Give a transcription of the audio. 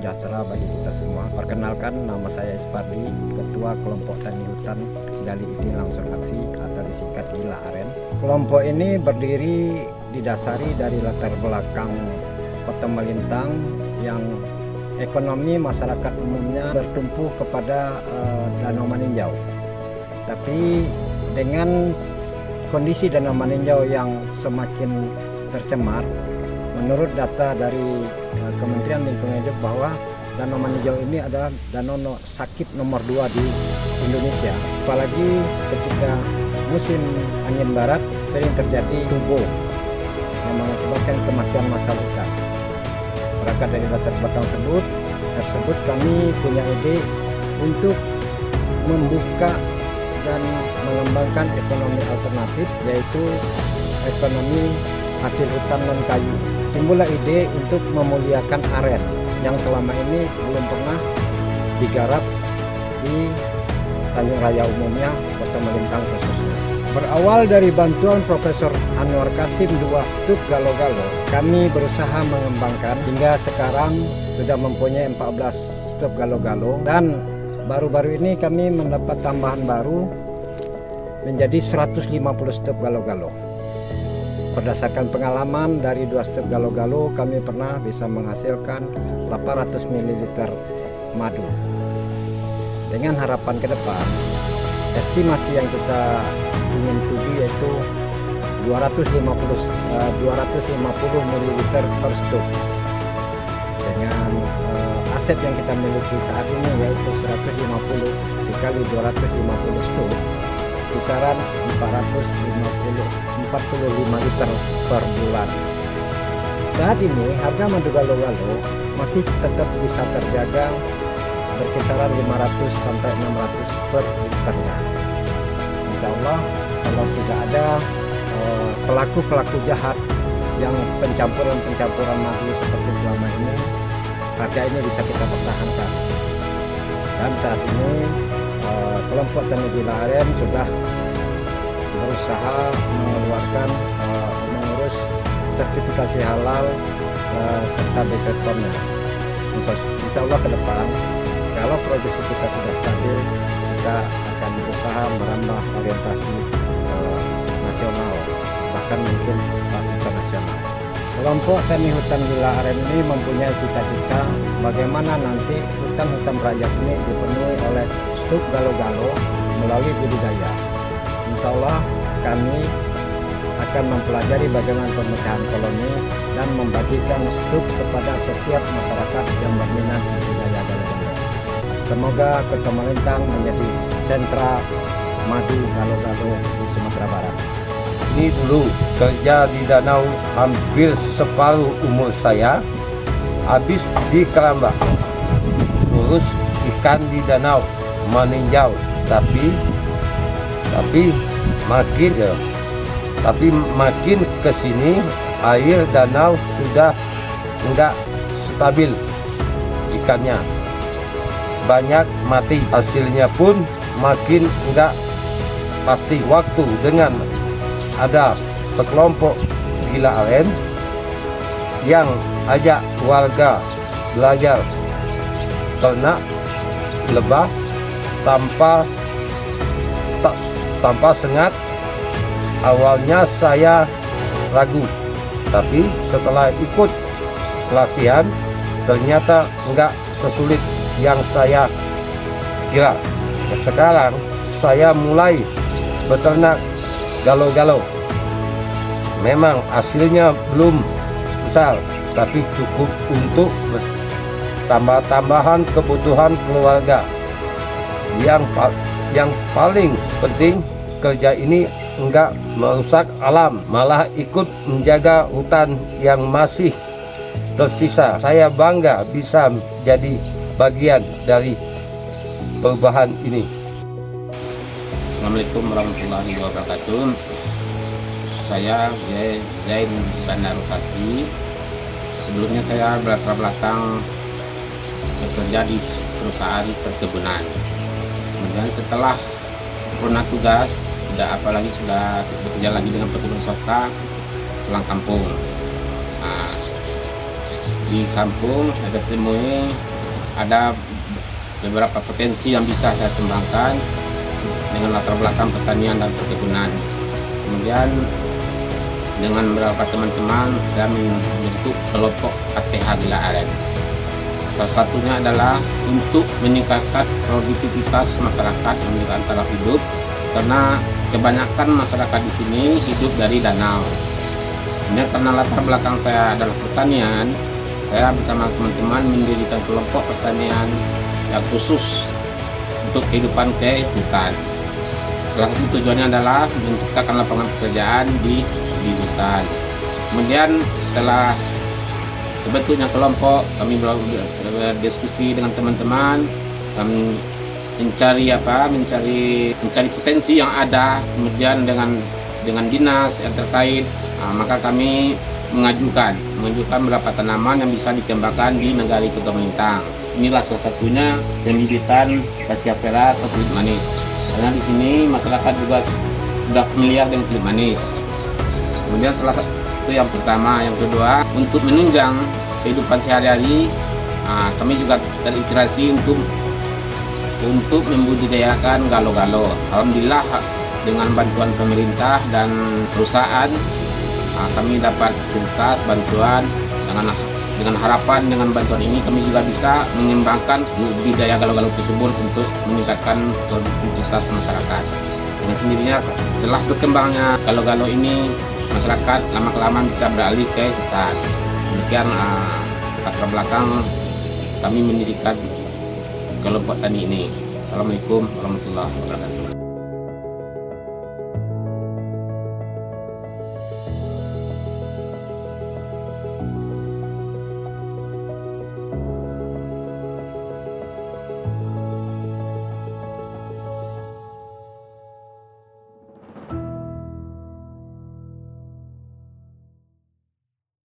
sejahtera bagi kita semua. Perkenalkan, nama saya Ispardi, Ketua Kelompok Tani Hutan Gali Ide Langsung Aksi atau disingkat GILA AREN. Kelompok ini berdiri didasari dari latar belakang Kota Melintang yang ekonomi masyarakat umumnya bertumpu kepada Danau Maninjau. Tapi dengan kondisi Danau Maninjau yang semakin tercemar, menurut data dari Kementerian Lingkungan Hidup bahwa Danau Maninjau ini adalah danau sakit nomor 2 di Indonesia. Apalagi ketika musim angin barat sering terjadi tubo yang mengakibatkan kematian massal ikan. Berangkat dari latar belakang tersebut kami punya ide untuk membuka dan mengembangkan ekonomi alternatif, yaitu ekonomi hasil hutan non kayu. Timbullah ide untuk memuliakan aren yang selama ini belum pernah digarap di Tanjung Raya umumnya, Kota Melintang khususnya. Berawal dari bantuan Profesor Anwar Kasim 2 stuk galo-galo, kami berusaha mengembangkan hingga sekarang sudah mempunyai 14 stuk galo-galo, dan baru-baru ini kami mendapat tambahan baru menjadi 150 stuk galo-galo. Berdasarkan pengalaman dari 2 stuk galo-galo, kami pernah bisa menghasilkan 800 ml madu. Dengan harapan ke depan, estimasi yang kita ingin tuju yaitu 250 ml per stuk. Dengan aset yang kita miliki saat ini yaitu 150 dikali 250 stuk, kisaran 45 liter per bulan. Saat ini harga madu galo-galo masih tetap bisa terjaga berkisaran 500 sampai 600 per liternya. Insya Allah kalau tidak ada pelaku-pelaku jahat yang pencampuran madu seperti selama ini, harga ini bisa kita pertahankan. Dan saat ini kelompok Tani GILA AREN sudah berusaha mengeluarkan mengurus sertifikasi halal serta BPOM-nya. Insya Allah ke depan kalau produksi kita sudah stabil, kita akan berusaha merambah orientasi nasional, bahkan mungkin internasional. Kelompok Tani Hutan GILA AREN ini mempunyai cita-cita bagaimana nanti hutan-hutan rakyat ini dipenuhi oleh stuk galo-galo melalui budidaya. Insya Allah kami akan mempelajari bagaimana pemecahan koloni dan membagikan stuk kepada setiap masyarakat yang berminat budidaya galo-galo. Semoga Kota Melintang menjadi sentra madu galo-galo di Sumatera Barat. Ini dulu kerja di danau hampir separuh umur saya, habis di Keramba urus ikan di Danau Maninjau, tapi makin ke sini air danau sudah enggak stabil, ikannya banyak mati, hasilnya pun makin enggak pasti. Waktu dengan ada sekelompok GILA AREN yang ajak warga belajar ternak lebah tanpa sengat, awalnya saya ragu, tapi setelah ikut pelatihan ternyata enggak sesulit yang saya kira. Sekarang saya mulai beternak galo-galo. Memang hasilnya belum besar, tapi cukup untuk tambahan kebutuhan keluarga. Yang paling penting, kerja ini enggak merusak alam, malah ikut menjaga hutan yang masih tersisa. Saya bangga bisa jadi bagian dari perubahan ini. Assalamualaikum warahmatullahi wabarakatuh. Saya Zain Bandarusati. Sebelumnya saya berlatar belakang bekerja di perusahaan perkebunan. Kemudian setelah purna tugas, tidak apalagi sudah bekerja lagi dengan perkebunan swasta, pulang kampung. Nah, di kampung ada temui ada beberapa potensi yang bisa saya kembangkan dengan latar belakang pertanian dan perkebunan. Kemudian dengan beberapa teman-teman saya membentuk kelompok ATH Gila Aren. Salah satunya adalah untuk meningkatkan produktivitas masyarakat yang meningkatkan taraf hidup, karena kebanyakan masyarakat di sini hidup dari danau. Kemudian karena latar belakang saya adalah pertanian, saya bersama teman-teman mendirikan kelompok pertanian yang khusus untuk kehidupan ke hutan. Salah satu tujuannya adalah menciptakan lapangan pekerjaan di hutan. Kemudian setelah terbentuknya kelompok, kami berdiskusi dengan teman-teman, kami mencari potensi yang ada, kemudian dengan dinas yang terkait, maka kami mengajukan beberapa tanaman yang bisa ditembakkan di Nagari Kota Melintang. Inilah salah satunya pembibitan Cassia-Vera atau kulit manis. Karena di sini masyarakat juga sudah familiar dengan kulit manis. Kemudian salah satu yang pertama, yang kedua, untuk menunjang kehidupan sehari-hari, kami juga terinspirasi untuk membudidayakan galo-galo. Alhamdulillah dengan bantuan pemerintah dan perusahaan, kami dapat fasilitas bantuan. Dengan harapan dengan bantuan ini kami juga bisa mengembangkan budidaya galo-galo tersebut untuk meningkatkan produktivitas masyarakat. Dengan sendirinya setelah berkembangnya galo-galo ini, masyarakat lama-kelamaan bisa beralih ke hutan. Demikian latar belakang kami mendirikan kelompok tani ini. Assalamualaikum warahmatullahi wabarakatuh.